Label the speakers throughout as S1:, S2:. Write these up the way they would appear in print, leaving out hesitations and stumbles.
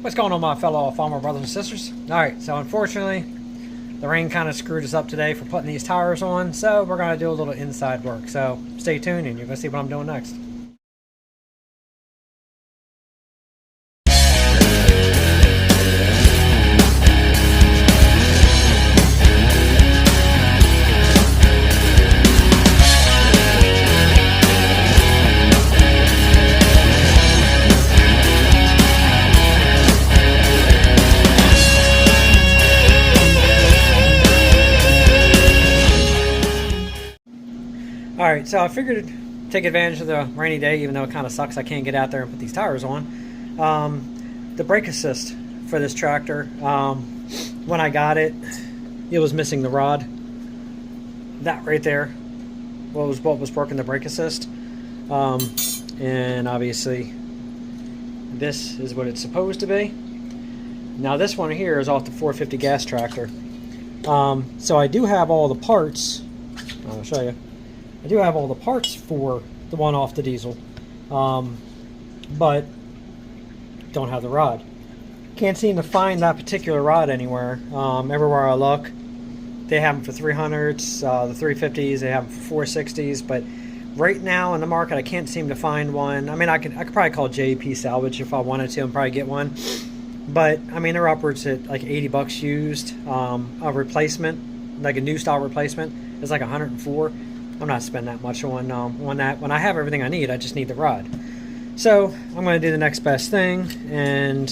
S1: What's going on, my fellow Farmall brothers and sisters? Alright, so unfortunately, the rain kind of screwed us up today for putting these tires on, so we're going to do a little inside work. So stay tuned and you're going to see what I'm doing next. Alright, so I figured to take advantage of the rainy day, even though it kind of sucks I can't get out there and put these tires on. The brake assist for this tractor, when I got it, it was missing the rod. That right there was what was working the brake assist. And obviously, this is what it's supposed to be. Now this one here is off the 450 gas tractor. So I do have all the parts. I'll show you. I do have all the parts for the one off the diesel, but don't have the rod. Can't seem to find that particular rod anywhere. Everywhere I look, they have them for 300s, the 350s, they have them for 460s, but right now in the market I can't seem to find one. I mean, I could probably call JP Salvage if I wanted to and probably get one, but I mean, they're upwards at like 80 bucks used. A replacement, like a new style replacement, is like 104. I'm not spending that much on that. When I have everything I need, I just need the rod. So I'm going to do the next best thing, and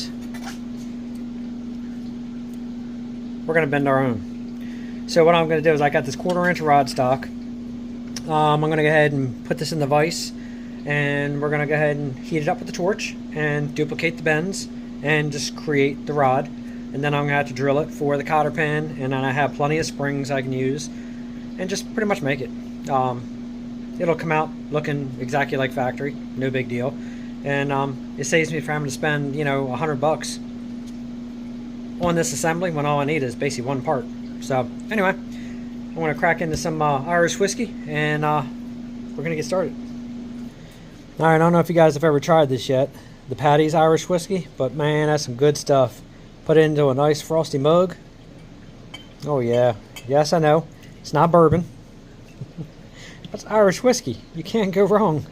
S1: we're going to bend our own. So what I'm going to do is I got this 1/4-inch rod stock. I'm going to go ahead and put this in the vise, and we're going to go ahead and heat it up with the torch and duplicate the bends and just create the rod. And then I'm going to have to drill it for the cotter pin, and then I have plenty of springs I can use, and just pretty much make it. It'll come out looking exactly like factory, no big deal, and it saves me from having to spend, you know, 100 bucks on this assembly when all I need is basically one part. So anyway, I'm going to crack into some Irish whiskey, and we're going to get started. Alright, I don't know if you guys have ever tried this yet, the Patty's Irish whiskey, but man, that's some good stuff. Put it into a nice frosty mug. Oh yeah, yes I know, it's not bourbon. That's Irish whiskey. You can't go wrong.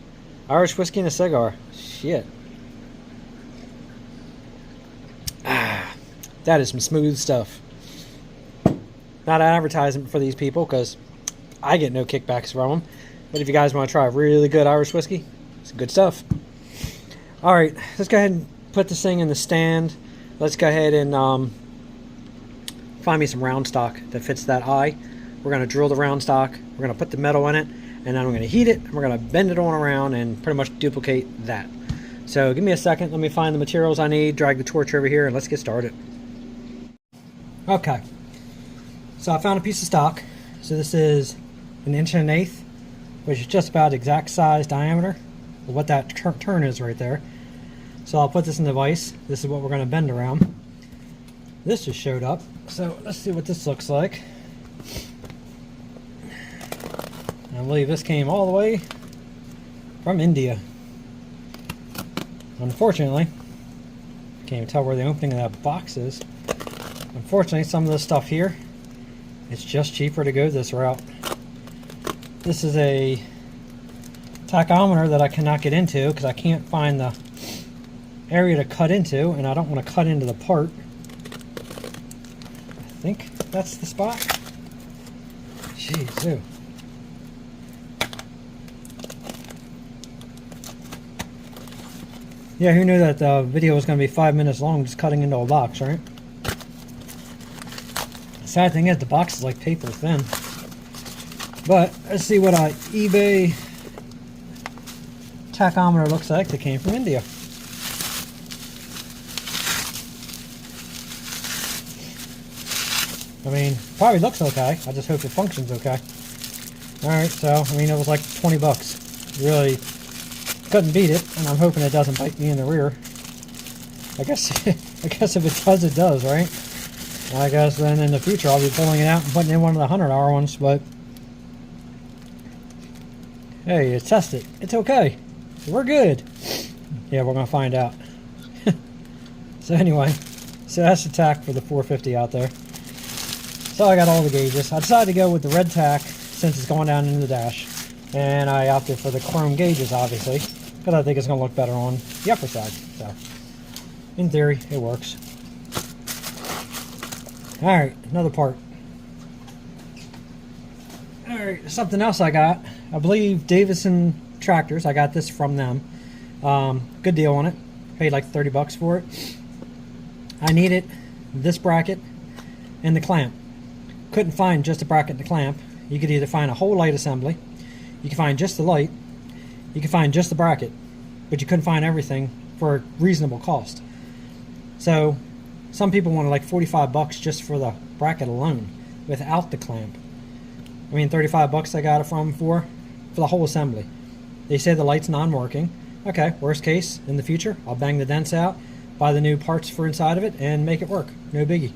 S1: Irish whiskey and a cigar. Shit. That is some smooth stuff. Not an advertisement for these people because I get no kickbacks from them. But if you guys want to try really good Irish whiskey, it's good stuff. Alright, let's go ahead and put this thing in the stand. Let's go ahead and find me some round stock that fits that eye. We're going to drill the round stock. We're going to put the metal in it, and then I'm going to heat it, and we're going to bend it on around and pretty much duplicate that. So give me a second. Let me find the materials I need, drag the torch over here, and let's get started. Okay. So I found a piece of stock. So this is 1 1/8 inch, which is just about exact size diameter of what that turn is right there. So I'll put this in the vise. This is what we're going to bend around. This just showed up. So let's see what this looks like. I believe this came all the way from India. Unfortunately, can't even tell where the opening of that box is. Unfortunately, some of this stuff here, it's just cheaper to go this route. This is a tachometer that I cannot get into because I can't find the area to cut into, and I don't want to cut into the part. I think that's the spot. Jeez, ew. Yeah, who knew that the video was going to be 5 minutes long just cutting into a box, right? The sad thing is the box is like paper thin. But let's see what an eBay tachometer looks like that came from India. I mean, probably looks okay. I just hope it functions okay. Alright, so, I mean, it was like 20 bucks. Really couldn't beat it, and I'm hoping it doesn't bite me in the rear. I guess if it does, it does, right? I guess then in the future I'll be pulling it out and putting in one of the $100 ones, but hey, you test it. It's okay. We're good. Yeah, we're gonna find out. So anyway, so that's the tack for the 450 out there. So I got all the gauges. I decided to go with the red tack since it's going down in the dash. And I opted for the chrome gauges, obviously, because I think it's going to look better on the upper side. So, in theory, it works. Alright, another part. Alright, something else I got. I believe Davison Tractors. I got this from them. Good deal on it. Paid like 30 bucks for it. I needed this bracket and the clamp. Couldn't find just a bracket and the clamp. You could either find a whole light assembly, you could find just the light, you could find just the bracket, but you couldn't find everything for a reasonable cost. So some people wanted like 45 bucks just for the bracket alone without the clamp. I mean, 35 bucks I got it for the whole assembly. They say the light's non-working. Okay, worst case, in the future, I'll bang the dents out, buy the new parts for inside of it, and make it work. No biggie.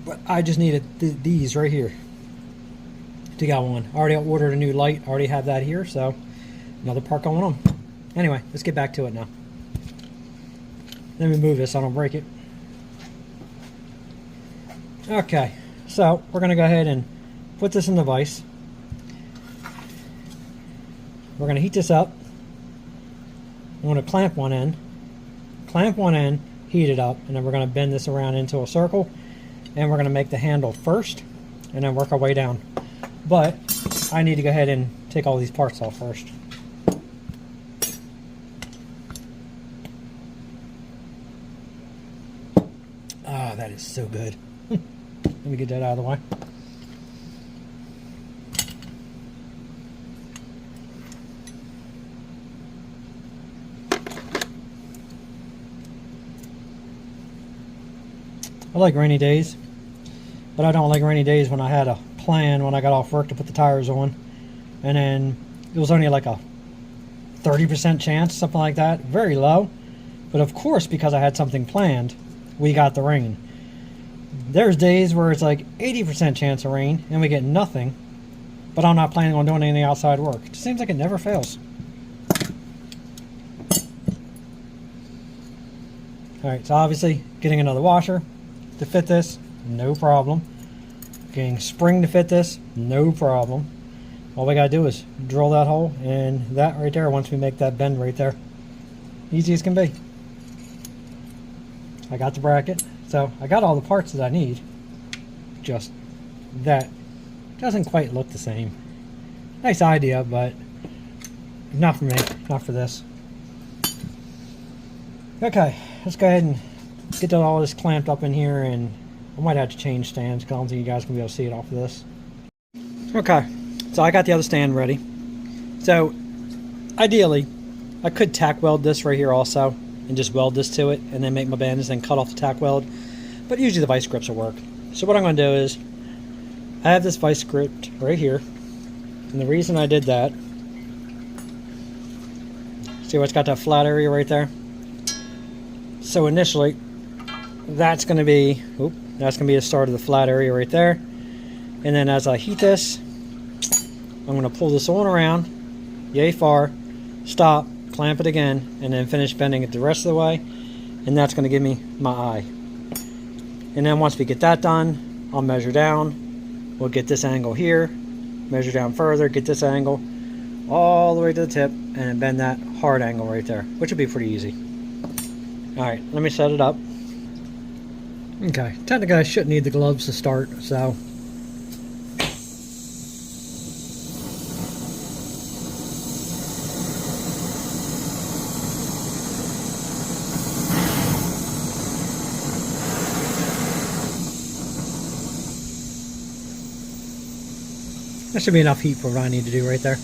S1: But I just needed these right here to go on. I already ordered a new light. I already have that here, so another part going on. Anyway, let's get back to it now. Let me move this so I don't break it. Okay, so we're going to go ahead and put this in the vise. We're going to heat this up. I'm going to clamp one end, heat it up, and then we're going to bend this around into a circle, and we're going to make the handle first, and then work our way down. But I need to go ahead and take all these parts off first. Ah, that is so good. Let me get that out of the way. I like rainy days, but I don't like rainy days when I had a plan when I got off work to put the tires on, and then it was only like a 30% chance, something like that, very low. But of course, because I had something planned, we got the rain. There's days where it's like 80% chance of rain and we get nothing, but I'm not planning on doing any outside work. It just seems like it never fails. Alright, so obviously getting another washer to fit this, no problem. Getting spring to fit this, no problem. All we gotta do is drill that hole, and that right there, once we make that bend right there, easy as can be. I got the bracket, so I got all the parts that I need, just that doesn't quite look the same. Nice idea, but not for me, not for this. Okay, let's go ahead and get all this clamped up in here, and I might have to change stands because I don't think you guys can be able to see it off of this. Okay, so I got the other stand ready. So ideally, I could tack weld this right here also and just weld this to it and then make my bends and cut off the tack weld. But usually the vice grips will work. So what I'm going to do is, I have this vice grip right here. And the reason I did that, see what's got that flat area right there? So initially, that's going to be the start of the flat area right there. And then as I heat this, I'm going to pull this on around, yay far, stop, clamp it again, and then finish bending it the rest of the way. And that's going to give me my eye. And then once we get that done, I'll measure down. We'll get this angle here, measure down further, get this angle all the way to the tip, and then bend that hard angle right there, which will be pretty easy. Alright, let me set it up. Okay, technically I shouldn't need the gloves to start, so that should be enough heat for what I need to do right there.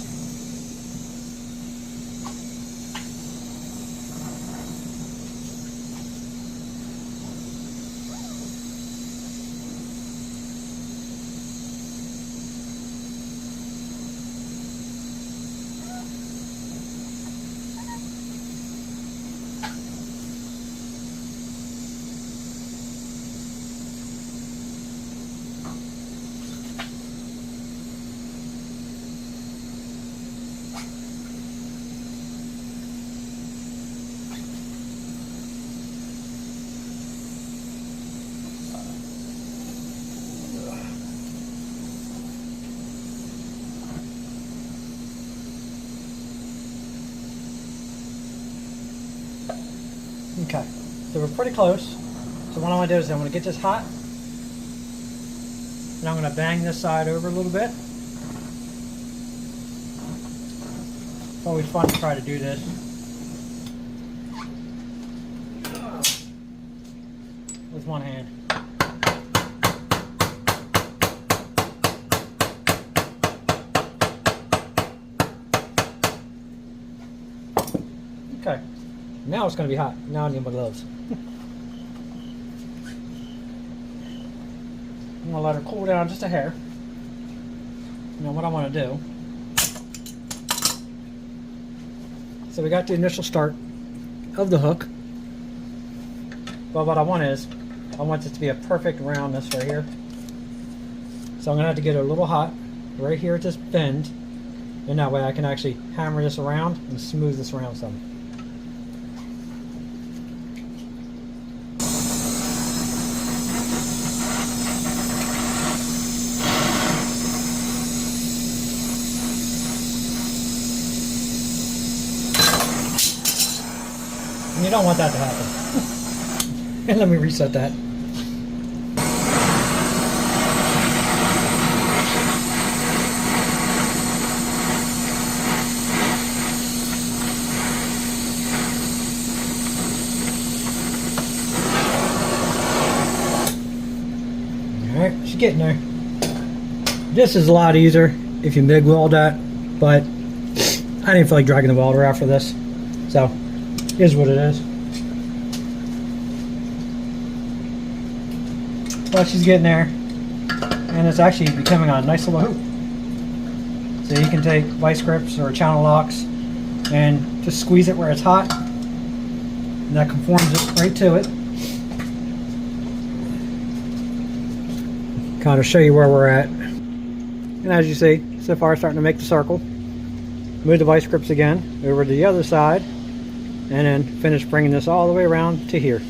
S1: Okay, so we're pretty close. So what I'm going to do is I'm going to get this hot, and I'm going to bang this side over a little bit. It's always fun to try to do this. With one hand. Okay, now it's going to be hot. Now I need my gloves. I'm going to let her cool down just a hair. Now what I want to do, so we got the initial start of the hook, but what I want is, I want this to be a perfect roundness right here. So I'm going to have to get it a little hot right here at this bend, and that way I can actually hammer this around and smooth this around some. And you don't want that to happen. And let me reset that. Alright, she's getting there. This is a lot easier if you MIG weld that, but I didn't feel like dragging the welder after this. So, here's what it is. But she's getting there, and it's actually becoming a nice little hoop. So you can take vice grips or channel locks and just squeeze it where it's hot, and that conforms it right to it. Kind of show you where we're at. And as you see, so far starting to make the circle. Move the vice grips again over to the other side, and then finish bringing this all the way around to here.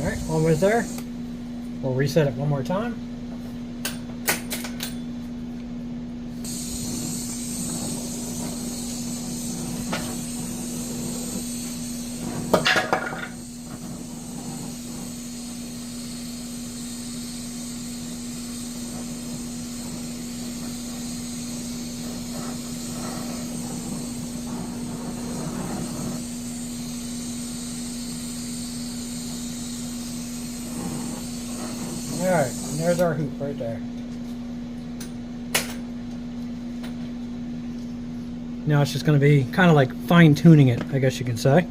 S1: Alright, almost there. We'll reset it one more time. Alright, and there's our hoop right there. Now it's just going to be kind of like fine-tuning it, I guess you can say.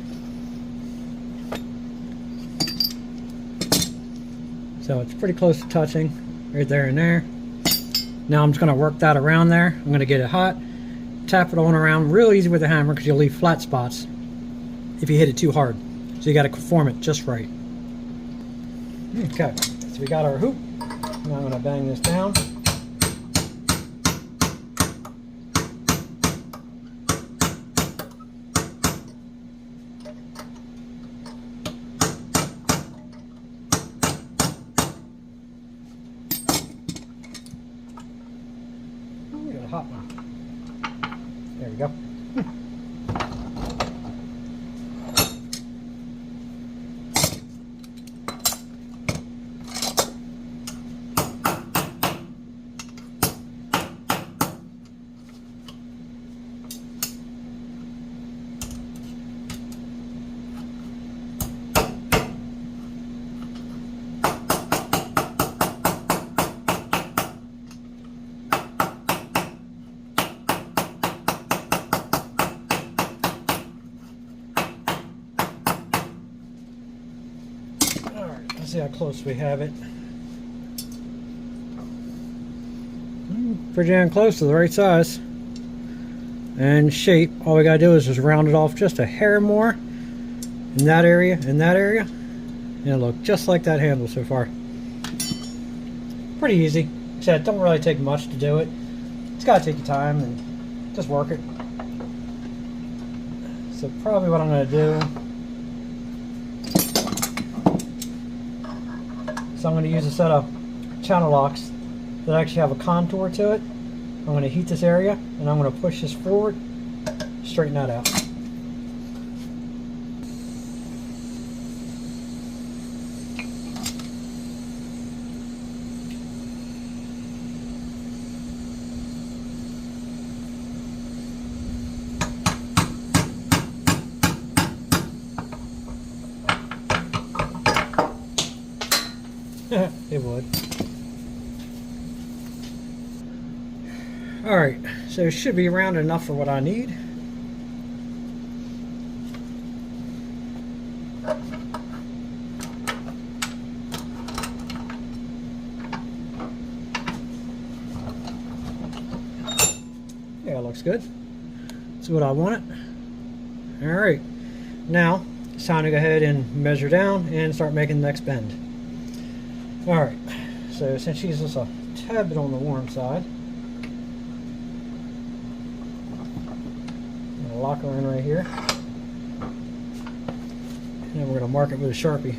S1: So it's pretty close to touching, right there and there. Now I'm just going to work that around there. I'm going to get it hot, tap it on around real easy with a hammer because you'll leave flat spots if you hit it too hard. So you got to conform it just right. Okay. So we got our hoop. Now I'm going to bang this down. Oh, we got a hot one. There we go. Let's see how close we have it. Pretty damn close to the right size and shape. All we gotta do is just round it off just a hair more in that area and that area, and it'll look just like that handle so far. Pretty easy. Except it don't really take much to do it. It's gotta take your time, and just work it. So probably what I'm going to do, so I'm going to use a set of channel locks that actually have a contour to it. I'm going to heat this area and I'm going to push this forward, straighten that out. It would. Alright, so it should be round enough for what I need. Yeah, it looks good. That's what I want it. Alright, now it's time to go ahead and measure down and start making the next bend. Alright, so since she's just a tad bit on the warm side, I'm going to lock her in right here. And then we're going to mark it with a Sharpie.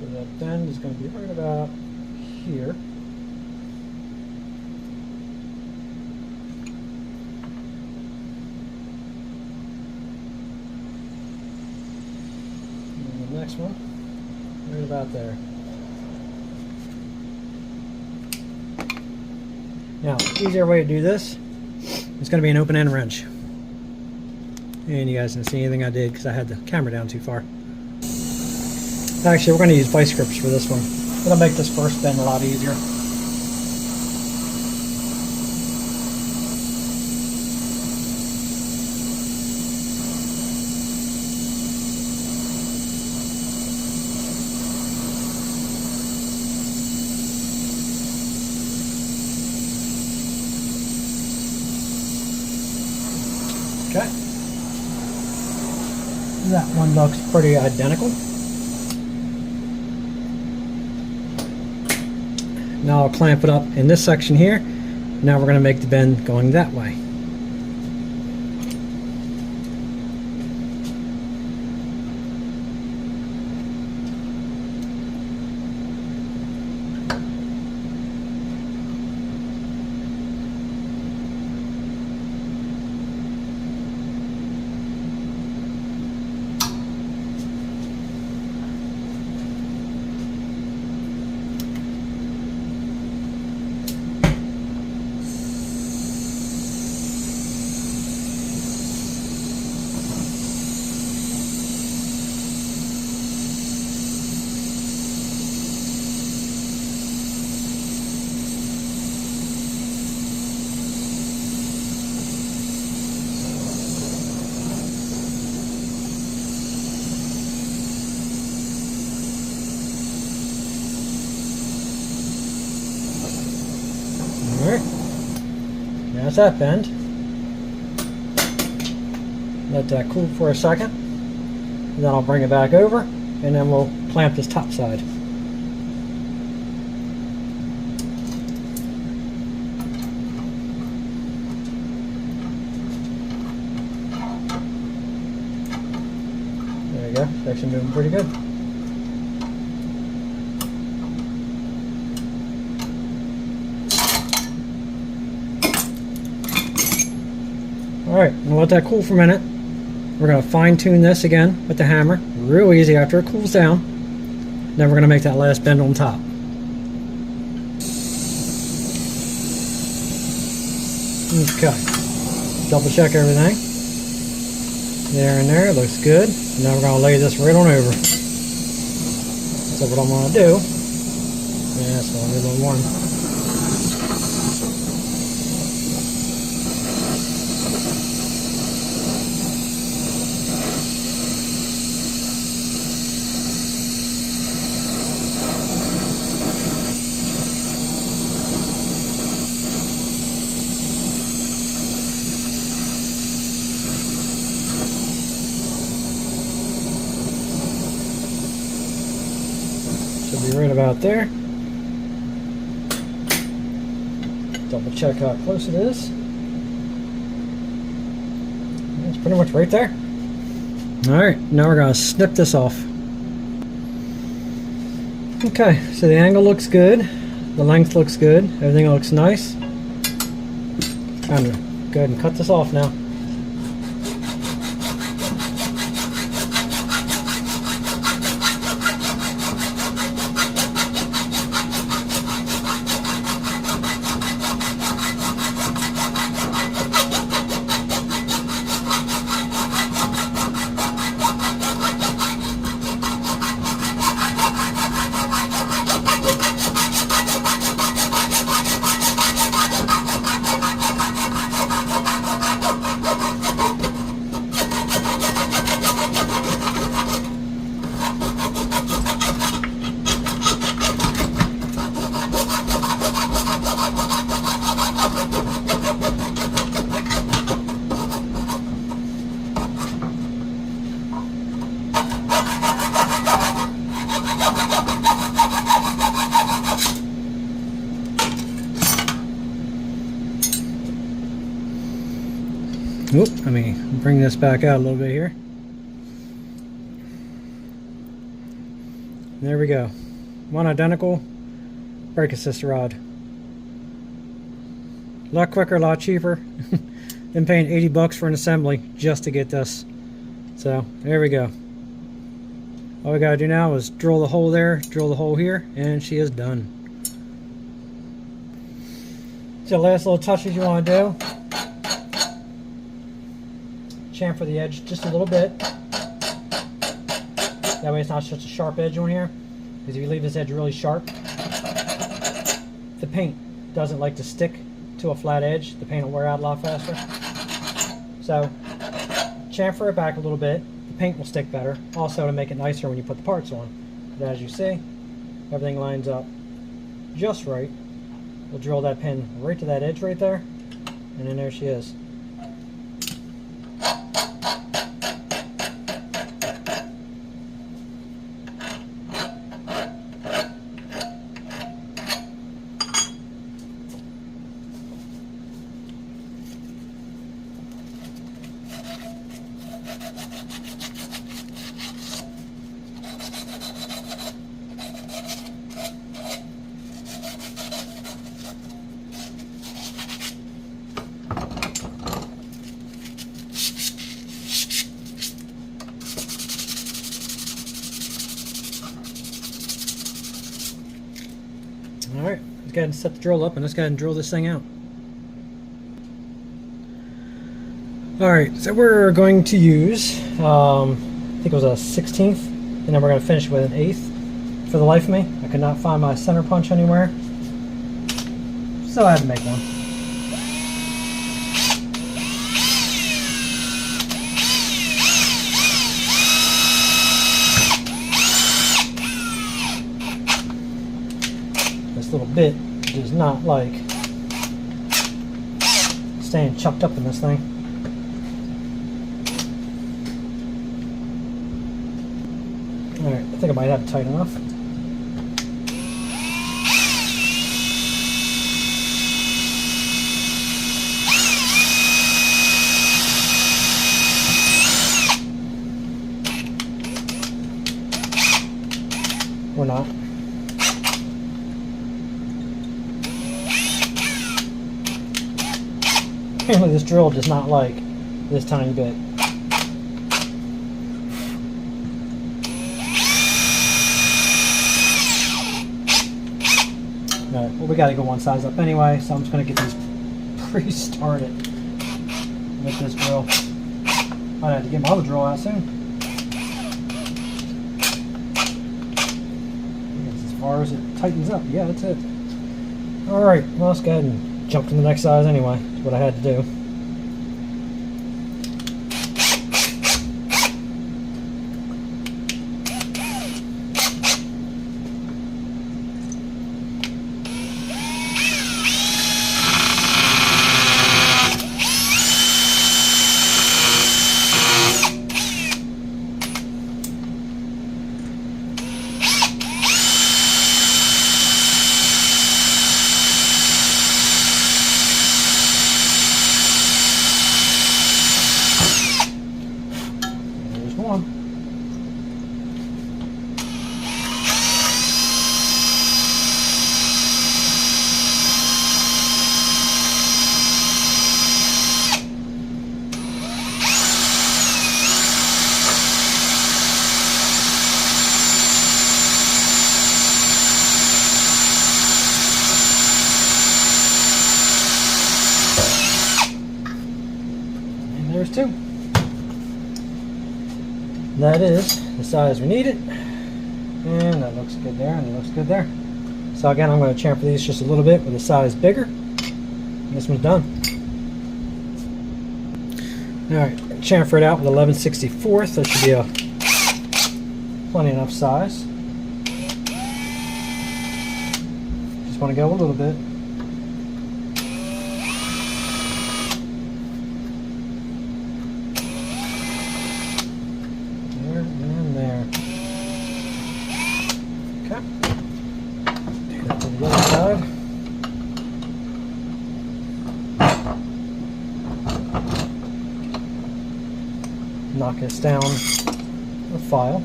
S1: So that bend is going to be right about here. Next one, right about there. Now, easier way to do this is going to be an open end wrench. And you guys didn't see anything I did because I had the camera down too far. Actually, we're going to use vice grips for this one. It'll make this first bend a lot easier. Okay. That one looks pretty identical. Now I'll clamp it up in this section here. Now we're going to make the bend going that way. That's that bend. Let that cool for a second. And then I'll bring it back over and then we'll clamp this top side. There you go. It's actually moving pretty good. Alright, I'm going to let that cool for a minute. We're going to fine tune this again with the hammer. Real easy after it cools down. Then we're going to make that last bend on top. Okay. Double check everything. There and there, looks good. And now we're going to lay this right on over. So what I'm going to do, yeah, it's going to be a little warm. Should be right about there. Double check how close it is. It's pretty much right there. Alright, now we're going to snip this off. Okay, so the angle looks good. The length looks good. Everything looks nice. Time to go ahead and cut this off now. Whoop, let me bring this back out a little bit here. There we go. One identical brake assist rod. A lot quicker, a lot cheaper than paying 80 bucks for an assembly just to get this. So there we go. All we gotta do now is drill the hole there, drill the hole here, and she is done. So last little touches you want to do. Chamfer the edge just a little bit. That way it's not such a sharp edge on here. Because if you leave this edge really sharp, the paint doesn't like to stick to a flat edge. The paint will wear out a lot faster. So chamfer it back a little bit. The paint will stick better. Also to make it nicer when you put the parts on. But as you see, everything lines up just right. We'll drill that pin right to that edge right there. And then there she is. Alright, let's go ahead and set the drill up and let's go ahead and drill this thing out. Alright, so we're going to use, I think it was a 16th, and then we're going to finish with an 1/8. For the life of me, I could not find my center punch anywhere, so I had to make one. Little bit does not like staying chucked up in this thing. Alright, I think I might have it tight enough. Or not. Apparently this drill does not like this tiny bit. Alright, well we gotta go one size up anyway, so I'm just gonna get these pre-started with this drill. Might have to get my other drill out soon. As far as it tightens up, yeah, that's it. Alright, well let's go ahead and jump to the next size anyway. That's what I had to do. That is the size we need it. And that looks good there, and it looks good there. So again, I'm going to chamfer these just a little bit with a size bigger. And this one's done. Alright, chamfer it out with 11/64. That should be a plenty enough size. Just want to go a little bit. There and there. Okay. Do that to the other side. Knock this down a file.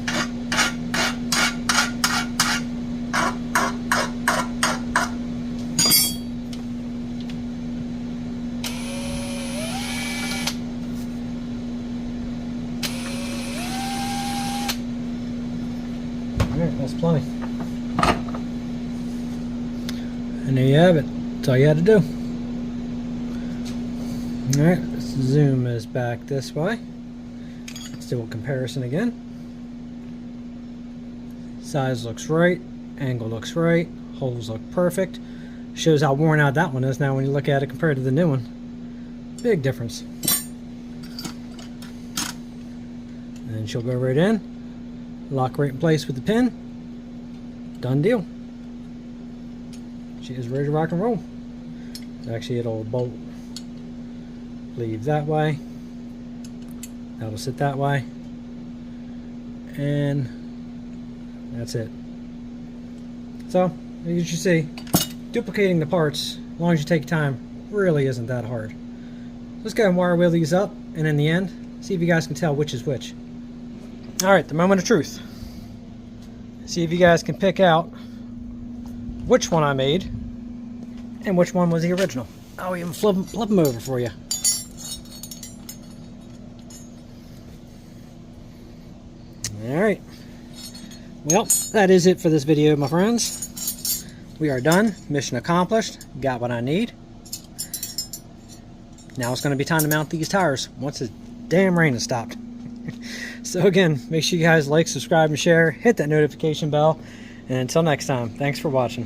S1: Alright, that's plenty. And there you have it. That's all you had to do. Alright, let's zoom this back this way. Let's do a comparison again. Size looks right, angle looks right, holes look perfect. Shows how worn out that one is now when you look at it compared to the new one. Big difference. And she'll go right in, lock right in place with the pin. Done deal. She is ready to rock and roll. Actually, it'll bolt leave that way. That'll sit that way. And that's it. So, as you see, duplicating the parts, as long as you take your time, really isn't that hard. Let's go and wire wheel these up, and in the end, see if you guys can tell which is which. Alright, the moment of truth. See if you guys can pick out which one I made and which one was the original. I'll even flip them over for you. Alright. Well, that is it for this video, my friends. We are done. Mission accomplished. Got what I need. Now it's going to be time to mount these tires once the damn rain has stopped. So again, make sure you guys like, subscribe, and share. Hit that notification bell. And until next time, thanks for watching.